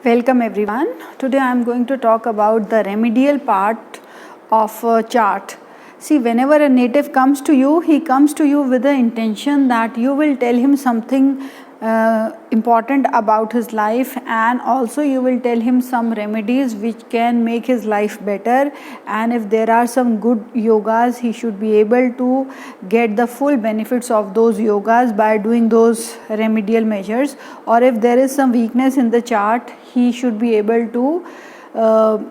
Welcome everyone. Today I am going to talk about the remedial part of a chart. See, whenever a native comes to you, he comes to you with the intention that you will tell him something important about his life, and also you will tell him some remedies which can make his life better, and if there are some good yogas, he should be able to get the full benefits of those yogas by doing those remedial measures. Or if there is some weakness in the chart, he should be able to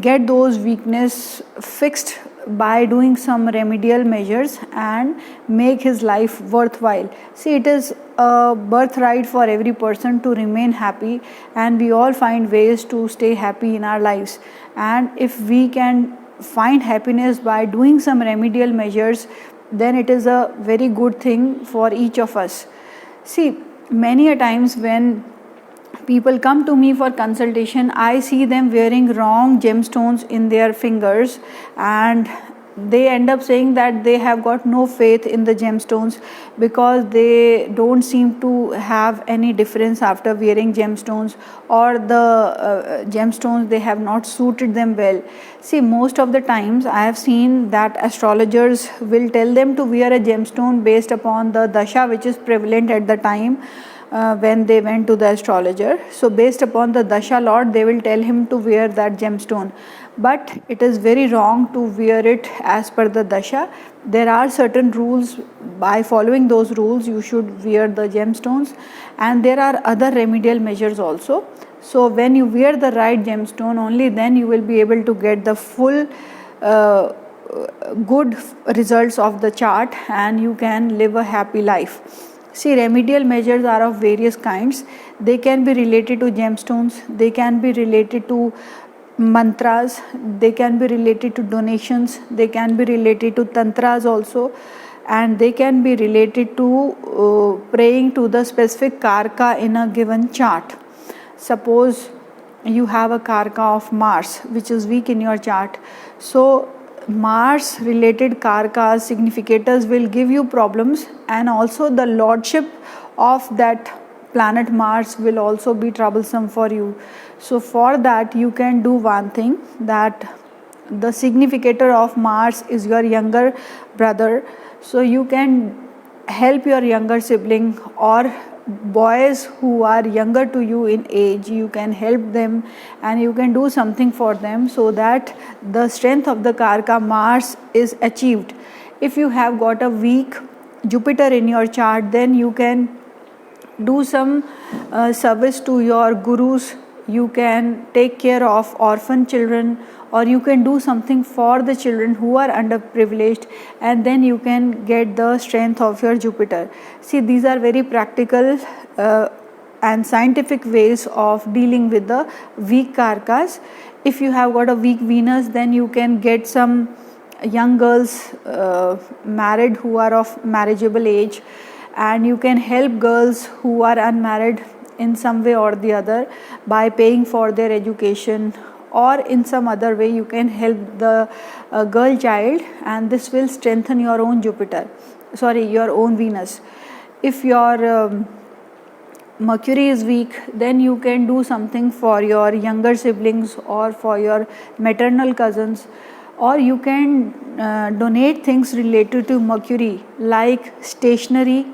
get those weakness fixed by doing some remedial measures and make his life worthwhile. See, it is a birthright for every person to remain happy, and we all find ways to stay happy in our lives. And if we can find happiness by doing some remedial measures, then it is a very good thing for each of us. See, many a times when people come to me for consultation, I see them wearing wrong gemstones in their fingers, and they end up saying that they have got no faith in the gemstones because they don't seem to have any difference after wearing gemstones, or the gemstones, they have not suited them well. See, most of the times I have seen that astrologers will tell them to wear a gemstone based upon the dasha which is prevalent at the time when they went to the astrologer. So based upon the dasha lord, they will tell him to wear that gemstone, but it is very wrong to wear it as per the dasha. There are certain rules. By following those rules, you should wear the gemstones, and there are other remedial measures also. So when you wear the right gemstone, only then you will be able to get the full good results of the chart, and you can live a happy life. See, remedial measures are of various kinds. They can be related to gemstones, they can be related to mantras, they can be related to donations, they can be related to tantras also, and they can be related to praying to the specific karka in a given chart. Suppose you have a karka of Mars which is weak in your chart, so Mars related karkas, significators will give you problems, and also the lordship of that planet Mars will also be troublesome for you. So for that you can do one thing, that the significator of Mars is your younger brother, so you can help your younger sibling or boys who are younger to you in age. You can help them and you can do something for them so that the strength of the karka Mars is achieved. If you have got a weak Jupiter in your chart, then you can do some service to your gurus, you can take care of orphan children, or you can do something for the children who are underprivileged, and then you can get the strength of your Jupiter. See, these are very practical and scientific ways of dealing with the weak karkas. If you have got a weak Venus, then you can get some young girls married who are of marriageable age, and you can help girls who are unmarried in some way or the other by paying for their education, or in some other way you can help the girl child, and this will strengthen your own your own Venus. If your Mercury is weak, then you can do something for your younger siblings or for your maternal cousins, or you can donate things related to Mercury like stationery,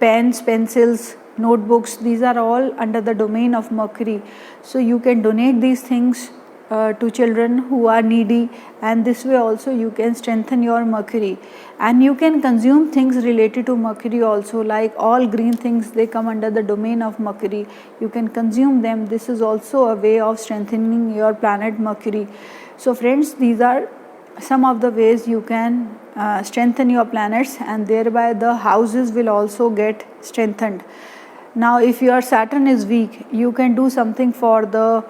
pens, pencils, notebooks. These are all under the domain of Mercury. So you can donate these things to children who are needy, and this way also you can strengthen your Mercury. And you can consume things related to Mercury also, like all green things, they come under the domain of Mercury. You can consume them. This is also a way of strengthening your planet Mercury. So friends, these are some of the ways you can strengthen your planets, and thereby the houses will also get strengthened. Now if your Saturn is weak, you can do something for the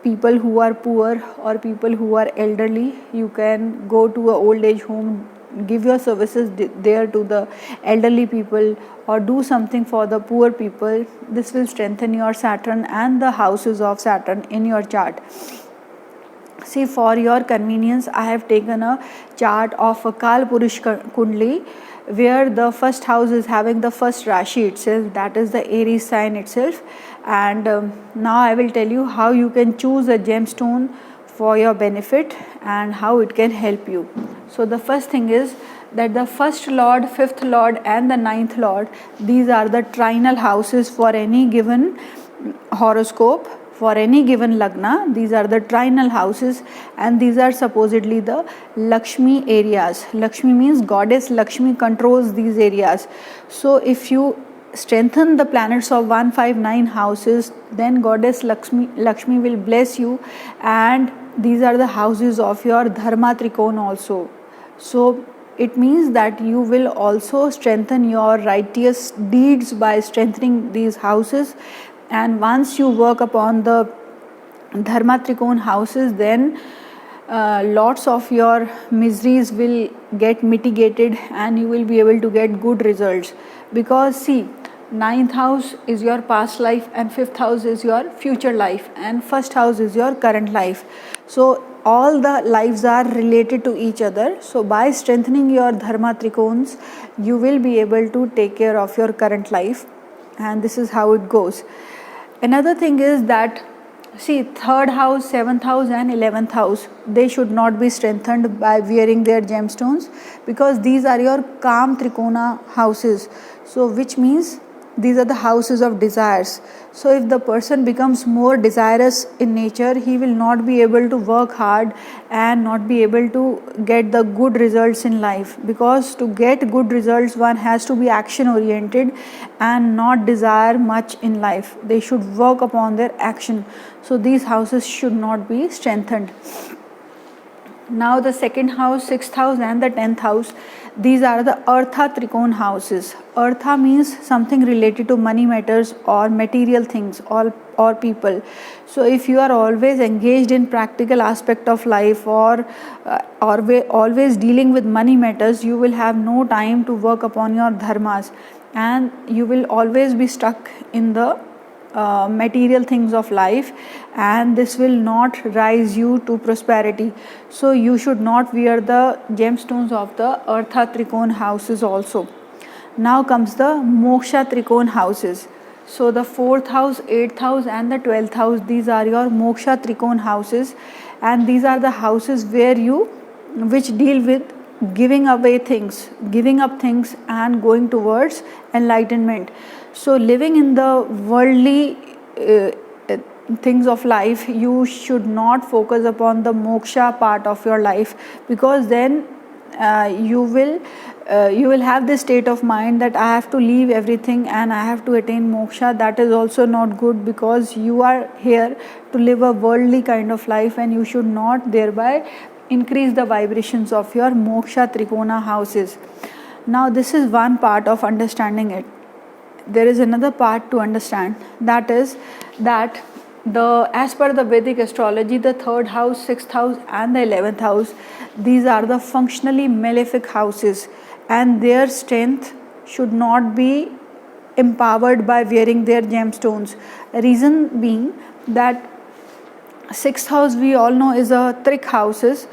people who are poor or people who are elderly. You can go to an old age home, give your services there to the elderly people, or do something for the poor people. This will strengthen your Saturn and the houses of Saturn in your chart. See, for your convenience, I have taken a chart of a Kal Purush Kundli, where the first house is having the first Rashi itself, that is the Aries sign itself, and now I will tell you how you can choose a gemstone for your benefit and how it can help you. So the first thing is that the first lord, fifth lord and the ninth lord, these are the trinal houses for any given horoscope, for any given lagna. These are the trinal houses and these are supposedly the Lakshmi areas. Lakshmi means goddess Lakshmi controls these areas. So if you strengthen the planets of 159 houses, then goddess Lakshmi will bless you, and these are the houses of your dharma trikona also. So it means that you will also strengthen your righteous deeds by strengthening these houses, and once you work upon the dharma trikona houses, then lots of your miseries will get mitigated and you will be able to get good results. Because see, ninth house is your past life and fifth house is your future life and first house is your current life. So all the lives are related to each other. So by strengthening your dharma trikonas, you will be able to take care of your current life, and this is how it goes. Another thing is that, see, third house, seventh house and 11th house, they should not be strengthened by wearing their gemstones, because these are your Kam Trikona houses. So which means these are the houses of desires. So if the person becomes more desirous in nature, he will not be able to work hard and not be able to get the good results in life, because to get good results one has to be action oriented and not desire much in life. They should work upon their action. So these houses should not be strengthened. Now the second house, sixth house and the 10th house, these are the Artha Trikona houses. Artha means something related to money matters or material things or people. So if you are always engaged in practical aspect of life or always dealing with money matters, you will have no time to work upon your dharmas and you will always be stuck in the material things of life, and this will not rise you to prosperity. So you should not wear the gemstones of the Artha Trikona houses also. Now comes the Moksha Trikona houses. So the 4th house, 8th house and the 12th house, these are your Moksha Trikona houses, and these are the houses which deal with giving away things, giving up things and going towards enlightenment. So living in the worldly things of life, you should not focus upon the moksha part of your life, because then you will have this state of mind that I have to leave everything and I have to attain moksha. That is also not good, because you are here to live a worldly kind of life and you should not thereby increase the vibrations of your moksha trikona houses. Now this is one part of understanding it. There is another part to understand, that is that as per the Vedic astrology, the 3rd house, 6th house and the 11th house, these are the functionally malefic houses, and their strength should not be empowered by wearing their gemstones. Reason being that 6th house, we all know, is a trick houses,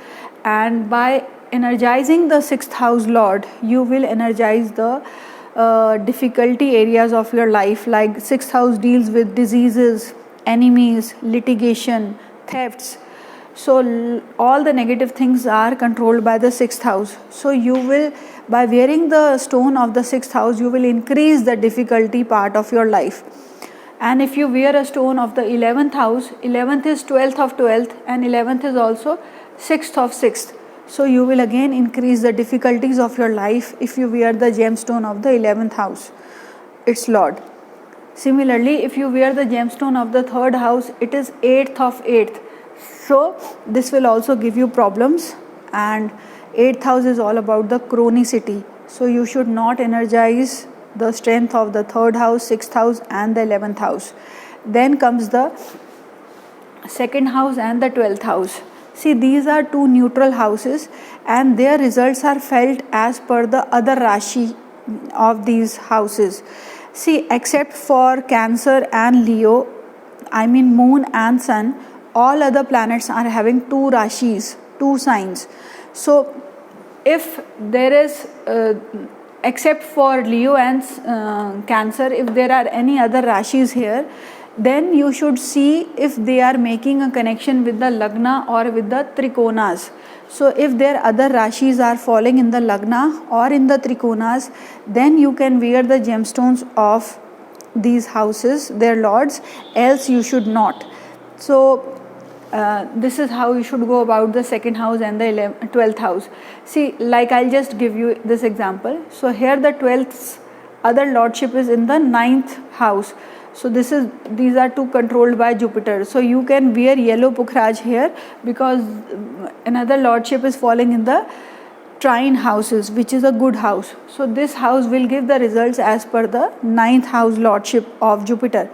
and by energizing the 6th house lord, you will energize the difficulty areas of your life. Like 6th house deals with diseases, enemies, litigation, thefts. So all the negative things are controlled by the 6th house. So you will, by wearing the stone of the 6th house, you will increase the difficulty part of your life. And if you wear a stone of the 11th house, 11th is 12th of 12th and 11th is also 6th of 6th. So you will again increase the difficulties of your life if you wear the gemstone of the 11th house, its lord. Similarly, if you wear the gemstone of the 3rd house, it is 8th of 8th. So this will also give you problems, and 8th house is all about the chronicity. So you should not energize the strength of the 3rd house, 6th house and the 11th house. Then comes the 2nd house and the 12th house. See, these are two neutral houses and their results are felt as per the other Rashi of these houses. See, except for Cancer and Leo, I mean Moon and Sun, all other planets are having two Rashis, two signs. So if there is, except for Leo and Cancer, if there are any other Rashis here, then you should see if they are making a connection with the Lagna or with the Trikonas. So if their other Rashis are falling in the Lagna or in the Trikonas, then you can wear the gemstones of these houses, their lords, else you should not. So this is how you should go about the second house and the 12th house. See, like I'll just give you this example. So here the 12th other lordship is in the 9th house. So these are two controlled by Jupiter. So you can wear yellow Pukhraj here because another lordship is falling in the trine houses, which is a good house. So this house will give the results as per the 9th house lordship of Jupiter.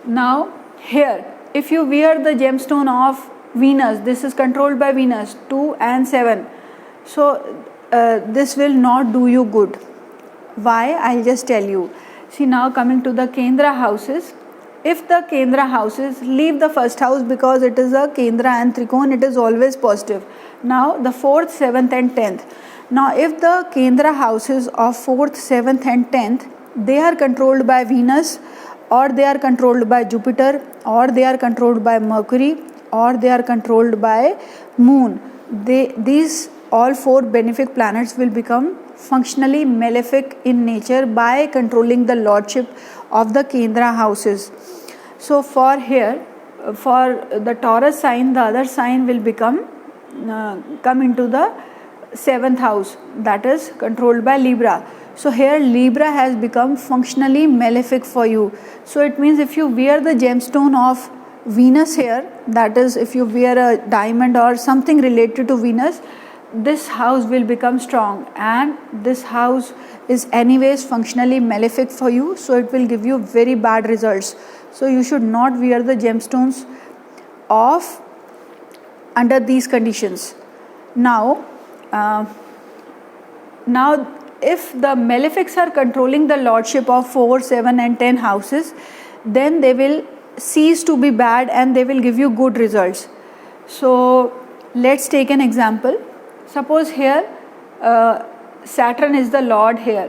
Now here, if you wear the gemstone of Venus, this is controlled by Venus, 2 and 7. So this will not do you good. Why? I'll just tell you. See, now coming to the Kendra houses. If the Kendra houses, leave the first house because it is a Kendra and Trikon, it is always positive. Now the 4th, 7th and 10th. Now if the Kendra houses of 4th, 7th and 10th, they are controlled by Venus, or they are controlled by Jupiter, or they are controlled by Mercury, or they are controlled by Moon, these all 4 benefic planets will become functionally malefic in nature by controlling the lordship of the Kendra houses. So for here, for the Taurus sign, the other sign will come into the 7th house, that is controlled by Libra. So here Libra has become functionally malefic for you. So it means if you wear the gemstone of Venus here, that is if you wear a diamond or something related to Venus, this house will become strong, and this house is anyways functionally malefic for you, so it will give you very bad results. So you should not wear the gemstones of under these conditions. Now if the malefics are controlling the lordship of 4, 7 and 10 houses, then they will cease to be bad and they will give you good results. So let's take an example. Suppose here Saturn is the lord here,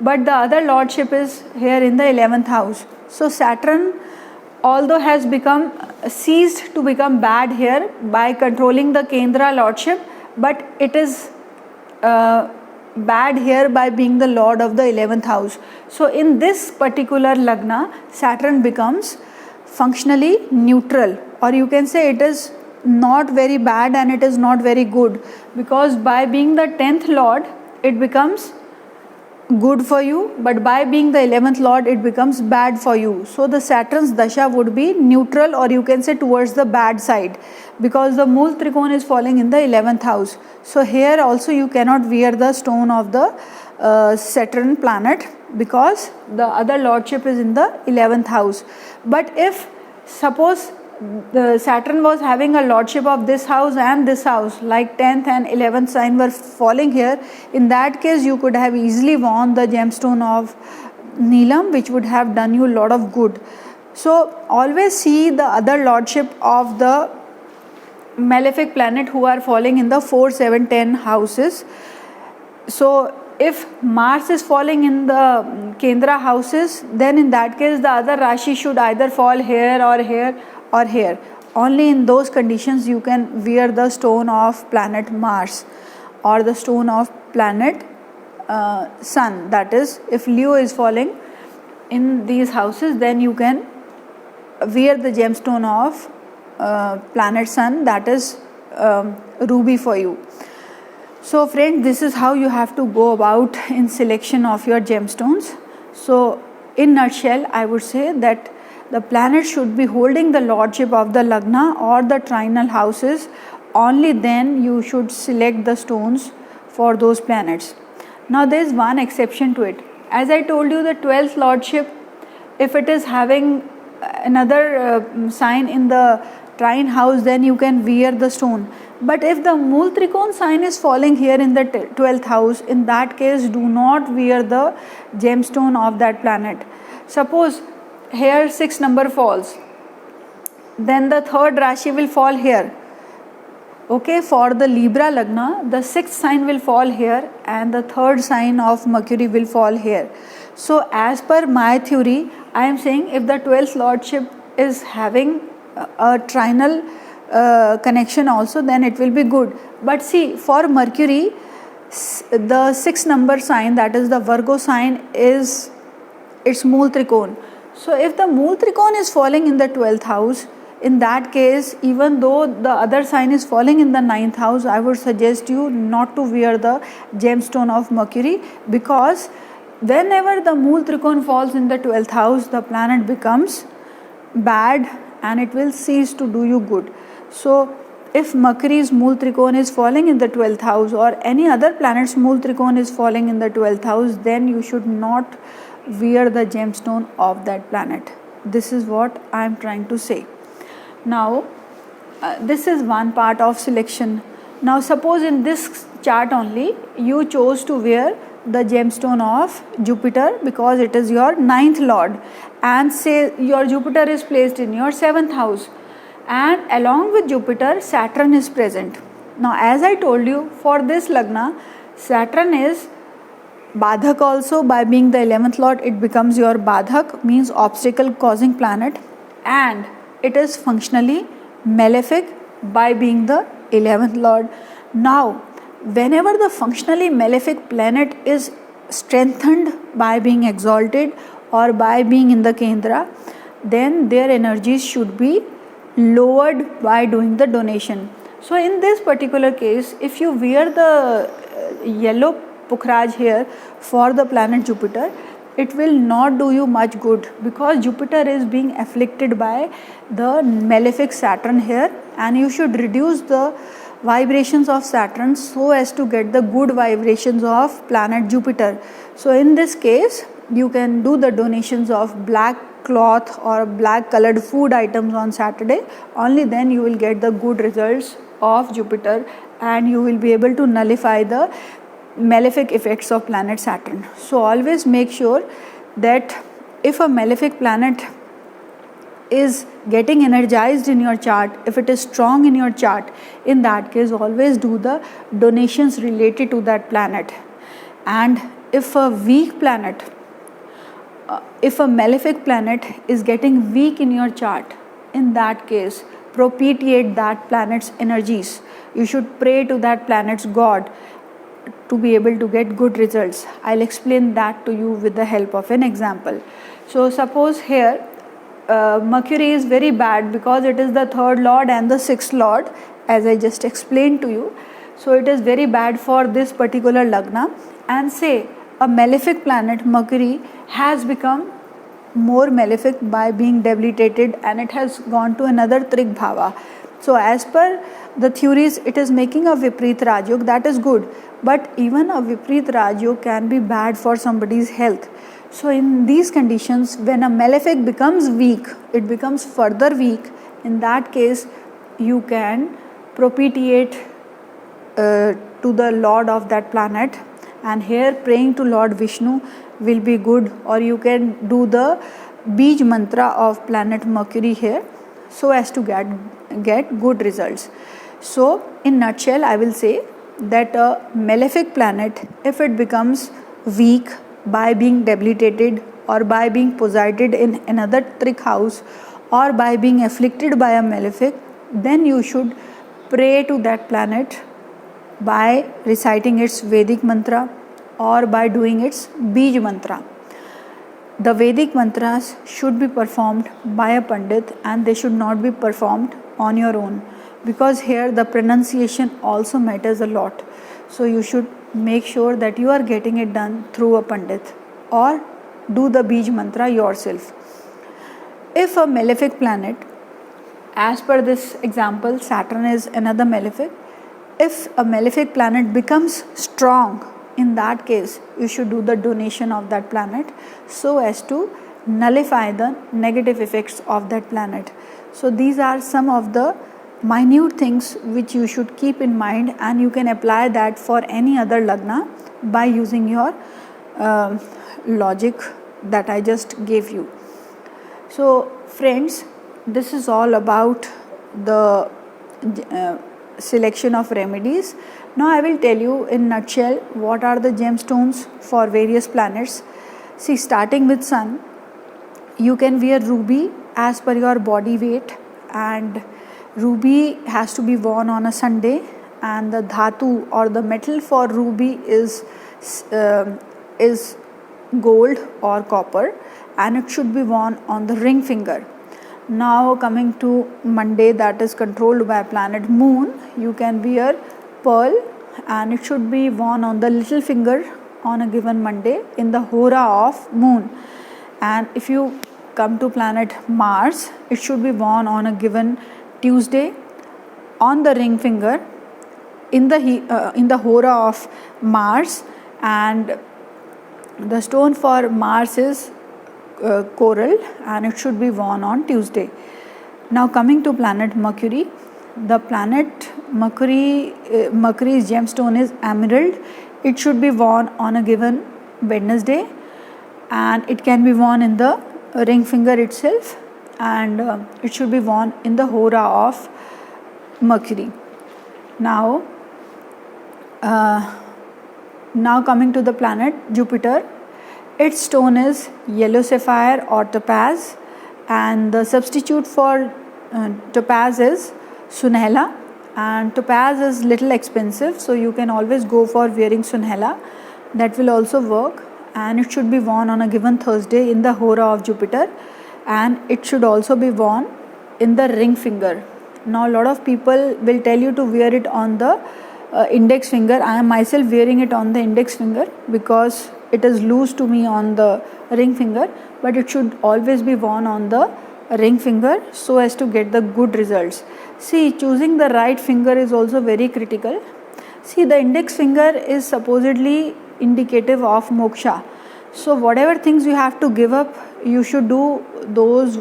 but the other lordship is here in the 11th house. So Saturn, although has ceased to become bad here by controlling the Kendra lordship, but it is bad here by being the lord of the 11th house. So in this particular Lagna, Saturn becomes functionally neutral, or you can say it is not very bad and it is not very good, because by being the 10th lord it becomes good for you, but by being the 11th lord it becomes bad for you. So the Saturn's dasha would be neutral, or you can say towards the bad side, because the Mool Trikon is falling in the 11th house. So here also you cannot wear the stone of the Saturn planet because the other lordship is in the 11th house. But if suppose the Saturn was having a lordship of this house and this house, like 10th and 11th sign were falling here, in that case you could have easily worn the gemstone of Neelam, which would have done you a lot of good. So always see the other lordship of the malefic planet who are falling in the 4, 7, 10 houses. So if Mars is falling in the Kendra houses, then in that case the other Rashi should either fall here or here or here. Only in those conditions you can wear the stone of planet Mars or the stone of planet Sun. That is, if Leo is falling in these houses, then you can wear the gemstone of planet Sun, that is ruby for you. So friends, this is how you have to go about in selection of your gemstones. So in nutshell, I would say that the planet should be holding the lordship of the Lagna or the trinal houses. Only then you should select the stones for those planets. Now there is one exception to it. As I told you, the 12th lordship, if it is having another sign in the trine house, then you can wear the stone. But if the Mool Trikon sign is falling here in the 12th house, in that case do not wear the gemstone of that planet. Suppose here 6 number falls, then the 3rd Rashi will fall here. Okay, for the Libra Lagna, the 6th sign will fall here and the 3rd sign of Mercury will fall here. So as per my theory, I am saying if the 12th lordship is having a trinal connection also, then it will be good. But see, for Mercury, the 6 number sign, that is the Virgo sign, is its Mool Trikon. So if the Mool Trikon is falling in the 12th house, in that case, even though the other sign is falling in the 9th house, I would suggest you not to wear the gemstone of Mercury, because whenever the Mool Trikon falls in the 12th house, the planet becomes bad and it will cease to do you good. So if Mercury's Mool Trikon is falling in the 12th house, or any other planet's Mool Trikon is falling in the 12th house, then you should not wear the gemstone of that planet. This is what I am trying to say. Now this is one part of selection. Now suppose in this chart only you chose to wear the gemstone of Jupiter, because it is your 9th lord, and say your Jupiter is placed in your 7th house, and along with Jupiter Saturn is present. Now as I told you, for this Lagna, Saturn is Badhak also. By being the 11th lord, it becomes your Badhak, means obstacle causing planet, and it is functionally malefic by being the 11th lord. Now whenever the functionally malefic planet is strengthened by being exalted or by being in the Kendra, then their energies should be lowered by doing the donation. So in this particular case, if you wear the yellow Pukhraj here for the planet Jupiter, it will not do you much good, because Jupiter is being afflicted by the malefic Saturn here, and you should reduce the vibrations of Saturn so as to get the good vibrations of planet Jupiter. So in this case, you can do the donations of black cloth or black colored food items on Saturday. Only then you will get the good results of Jupiter, and you will be able to nullify the malefic effects of planet Saturn. So always make sure that if a malefic planet is getting energized in your chart, if it is strong in your chart, in that case always do the donations related to that planet. And if a weak planet, if a malefic planet is getting weak in your chart, in that case propitiate that planet's energies. You should pray to that planet's god to be able to get good results. I'll explain that to you with the help of an example. So suppose here Mercury is very bad because it is the 3rd lord and the 6th lord, as I just explained to you. So it is very bad for this particular Lagna, and say a malefic planet Mercury has become more malefic by being debilitated, and it has gone to another Trig Bhava. So as per the theories, it is making a Vipreet Rajyog, that is good, but even a Vipreet Rajyog can be bad for somebody's health. So in these conditions, when a malefic becomes weak, it becomes further weak, in that case you can propitiate to the lord of that planet, and here praying to Lord Vishnu will be good, or you can do the Bij mantra of planet Mercury here so as to get good results. So in nutshell, I will say that a malefic planet, if it becomes weak by being debilitated or by being posited in another Trik house or by being afflicted by a malefic, then you should pray to that planet by reciting its Vedic mantra or by doing its Bij mantra. The Vedic mantras should be performed by a Pandit, and they should not be performed on your own, because here the pronunciation also matters a lot. So you should make sure that you are getting it done through a Pandit, or do the Bij mantra yourself. If a malefic planet, as per this example, Saturn is another malefic, if a malefic planet becomes strong, in that case you should do the donation of that planet so as to nullify the negative effects of that planet. So these are some of the minute things which you should keep in mind, and you can apply that for any other Lagna by using your logic that I just gave you. So friends, this is all about the selection of remedies. Now I will tell you in nutshell what are the gemstones for various planets. See, starting with Sun, You can wear ruby as per your body weight, and ruby has to be worn on a Sunday, and the dhatu or the metal for ruby is gold or copper, and it should be worn on the ring finger. Now coming to Monday, that is controlled by planet Moon, you can wear pearl, and it should be worn on the little finger on a given Monday in the hora of Moon. And if you come to planet Mars, it should be worn on a given Tuesday on the ring finger in the hora of Mars, and the stone for Mars is coral, and it should be worn on Tuesday. Now coming to planet Mercury, the planet Mercury's gemstone is emerald. It should be worn on a given Wednesday, and it can be worn in the ring finger itself, and it should be worn in the hora of Mercury. Now coming to the planet Jupiter, its stone is yellow sapphire or topaz, and the substitute for topaz is sunhela, and topaz is little expensive, so you can always go for wearing sunhela. That will also work, and it should be worn on a given Thursday in the hora of Jupiter, and it should also be worn in the ring finger. Now a lot of people will tell you to wear it on the index finger. I am myself wearing it on the index finger because it is loose to me on the ring finger, but it should always be worn on the ring finger so as to get the good results. See, choosing the right finger is also very critical. See, the index finger is supposedly indicative of moksha, so whatever things you have to give up, you should do those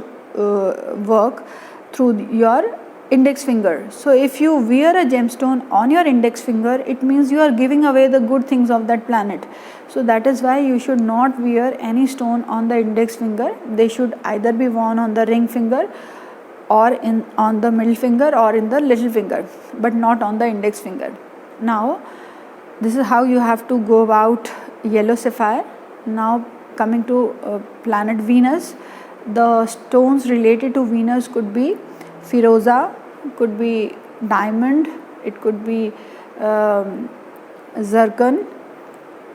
work through your index finger. So if you wear a gemstone on your index finger, it means you are giving away the good things of that planet. So that is why you should not wear any stone on the index finger. They should either be worn on the ring finger or on the middle finger or in the little finger, but not on the index finger. Now this is how you have to go about yellow sapphire. Now coming to planet Venus, the stones related to Venus could be Firoza, could be diamond, it could be zircon,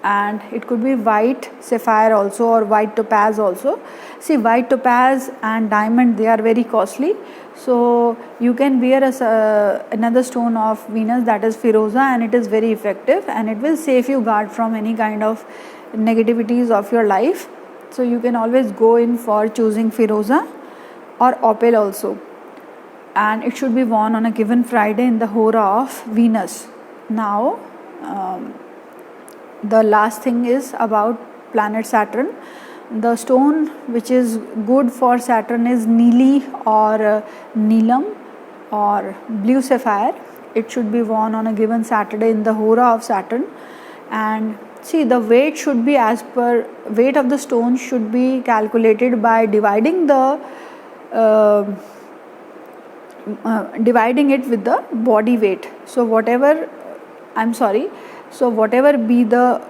and it could be white sapphire also, or white topaz also. See, white topaz and diamond, they are very costly, so you can wear another stone of Venus, that is Firoza, and it is very effective, and it will save you guard from any kind of negativities of your life. So you can always go in for choosing Firoza or opal also, and it should be worn on a given Friday in the hora of Venus. Now the last thing is about planet Saturn. The stone which is good for Saturn is Neeli or Neelam or blue sapphire. It should be worn on a given Saturday in the hora of Saturn, and see, the weight should be as per weight of the stone should be calculated by dividing it with the body weight. So whatever be the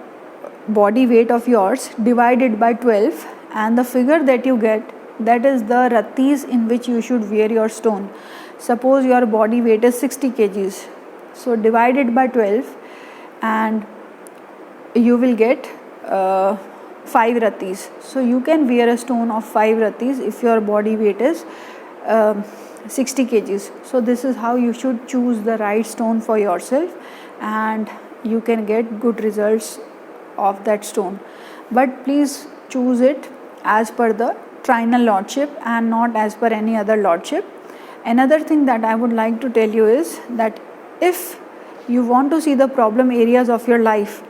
body weight of yours, divided by 12, and the figure that you get, that is the ratis in which you should wear your stone. Suppose your body weight is 60 kgs, so divided by 12, and you will get 5 ratis. So you can wear a stone of 5 ratis if your body weight is 60 kgs. So this is how you should choose the right stone for yourself, and you can get good results of that stone. But please choose it as per the trinal lordship and not as per any other lordship. Another thing that I would like to tell you is that if you want to see the problem areas of your life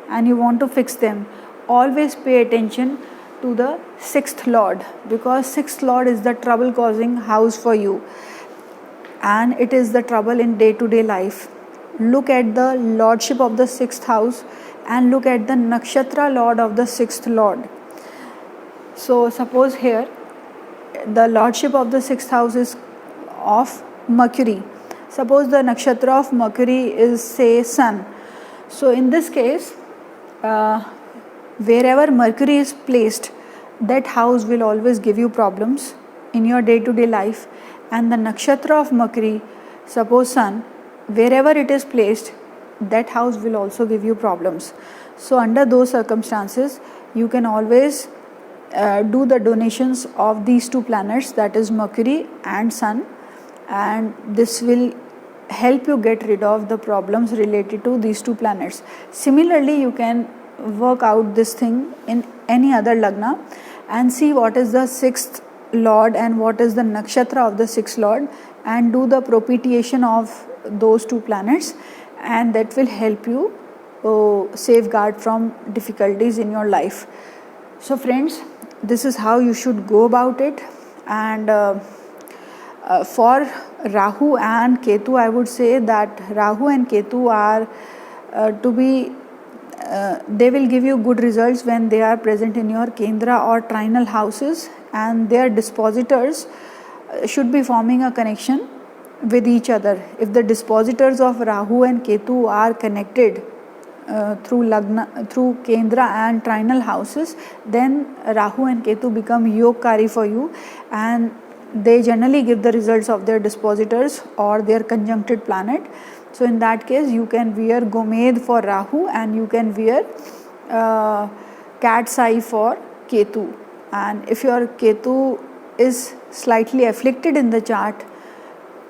and you want to fix them, always pay attention to the 6th lord, because 6th lord is the trouble causing house for you, and it is the trouble in day-to-day life. Look at the lordship of the 6th house and look at the nakshatra lord of the 6th lord. So suppose here the lordship of the 6th house is of Mercury. Suppose the nakshatra of Mercury is, say, Sun. So in this case, wherever Mercury is placed, that house will always give you problems in your day-to-day life. And the nakshatra of Makri, suppose sun, wherever it is placed, that house will also give you problems. So under those circumstances, you can always do the donations of these two planets, that is Mercury and Sun, and this will help you get rid of the problems related to these two planets. Similarly, you can work out this thing in any other lagna and see what is the sixth lord and what is the nakshatra of the sixth lord, and do the propitiation of those two planets, and that will help you safeguard from difficulties in your life. So friends, this is how you should go about it. And for Rahu and Ketu, I would say that Rahu and Ketu are they will give you good results when they are present in your Kendra or trinal houses, and their dispositors should be forming a connection with each other. If the dispositors of Rahu and Ketu are connected through Kendra and trinal houses, then Rahu and Ketu become yogkari for you, and they generally give the results of their dispositors or their conjuncted planet. So in that case, you can wear Gomed for Rahu and you can wear cat's eye for Ketu. And if your Ketu is slightly afflicted in the chart,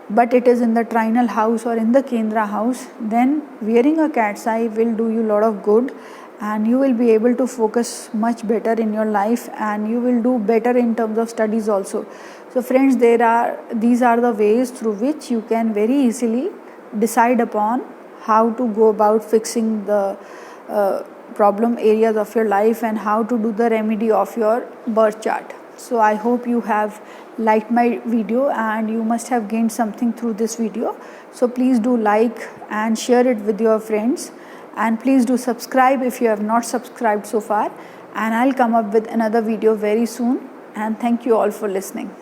but it is in the trinal house or in the Kendra house, then wearing a cat's eye will do you a lot of good, and you will be able to focus much better in your life, and you will do better in terms of studies also. So friends, these are the ways through which you can very easily decide upon how to go about fixing the problem areas of your life and how to do the remedy of your birth chart. So I hope you have liked my video and you must have gained something through this video. So please do like and share it with your friends, and please do subscribe if you have not subscribed so far, and I'll come up with another video very soon. And thank you all for listening.